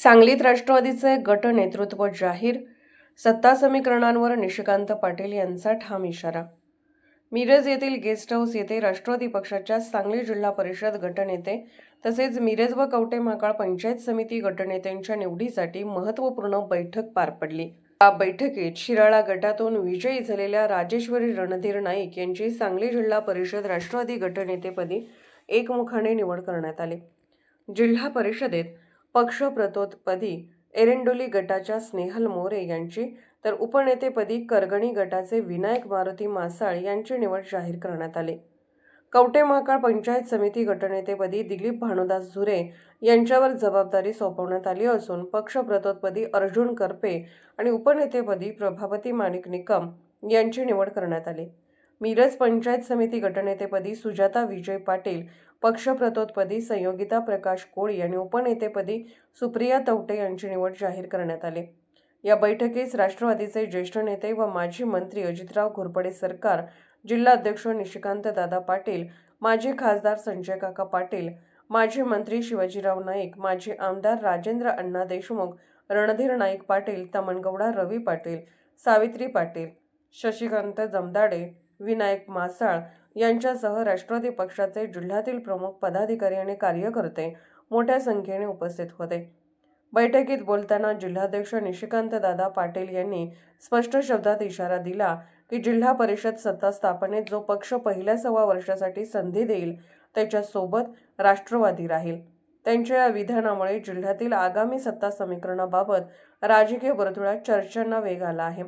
सांगलीत राष्ट्रवादीचे गट नेतृत्व जाहीर, सत्ता समीकरणांवर निशिकांत पाटील यांचा ठाम इशारा. मिरज येथील गेस्ट हाऊस येथे राष्ट्रवादी पक्षाच्या सांगली जिल्हा परिषद गटनेते तसेच मिरज व कवठे महांकाळ पंचायत समिती गटनेत्यांच्या निवडीसाठी महत्त्वपूर्ण बैठक पार पडली. या बैठकीत शिराळा गटातून विजयी झालेल्या राजेश्वरी रणधीर नाईक यांची सांगली जिल्हा परिषद राष्ट्रवादी गटनेतेपदी एकमुखाने निवड करण्यात आली. जिल्हा परिषदेत पक्षप्रतोदपदी एरंडोली गटाच्या स्नेहल मोरे यांची तर उपनेतेपदी करगणी गटाचे विनायक मारुती मासाळ यांची निवड जाहीर करण्यात आली. कवठे महांकाळ पंचायत समिती गटनेतेपदी दिलीप भानुदास झुरे यांच्यावर जबाबदारी सोपवण्यात आली असून पक्षप्रतोदपदी अर्जुन करपे आणि उपनेतेपदी प्रभावती माणिक निकम यांची निवड करण्यात आली. मिरज पंचायत समिती गटनेतेपदी सुजाता विजय पाटील, पक्षप्रतोदपदी संयोगिता प्रकाश कोळी आणि उपनेतेपदी सुप्रिया तवटे यांची निवड जाहीर करण्यात आली. या बैठकीस राष्ट्रवादीचे ज्येष्ठ नेते व माजी मंत्री अजितराव घोरपडे सरकार, जिल्हा अध्यक्ष निशिकांत दादा पाटील, माजी खासदार संजय काका पाटील, माजी मंत्री शिवाजीराव नाईक, माजी आमदार राजेंद्र अण्णा देशमुख, रणधीर नाईक पाटील, तमनगौडा रवी पाटील, सावित्री पाटील, शशिकांत जमदाडे, विनायक मासाळ यांच्यासह राष्ट्रवादी पक्षाचे जिल्ह्यातील प्रमुख पदाधिकारी आणि कार्यकर्ते मोठ्या संख्येने उपस्थित होते. बैठकीत बोलताना जिल्हाध्यक्ष निशिकांत दादा पाटील यांनी स्पष्ट शब्दात इशारा दिला की जिल्हा परिषद सत्ता स्थापनेत जो पक्ष पहिल्या 1.25 वर्षासाठी संधी देईल त्याच्यासोबत राष्ट्रवादी राहील. त्यांच्या या विधानामुळे जिल्ह्यातील आगामी सत्ता समीकरणाबाबत राजकीय वर्तुळात चर्चांना वेग आला आहे.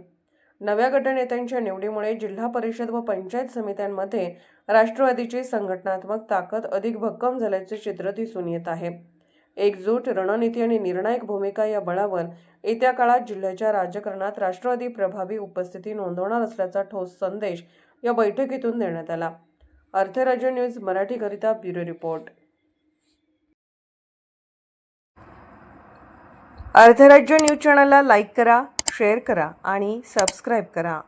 नव्या गटनेत्यांच्या निवडीमुळे जिल्हा परिषद व पंचायत समित्यांमध्ये राष्ट्रवादीची संघटनात्मक ताकद अधिक भक्कम झाल्याचे चित्र दिसून येत आहे. एकजूट, रणनीती आणि निर्णायक भूमिका या बळावर येत्या काळात जिल्ह्याच्या राजकारणात राष्ट्रवादी प्रभावी उपस्थिती नोंदवणार असल्याचा ठोस संदेश या बैठकीतून देण्यात आला. Arthrajya news मराठीकरिता bureau report. Arthrajya news चॅनलला लाईक करा, शेअर करा आणि सबस्क्राईब करा.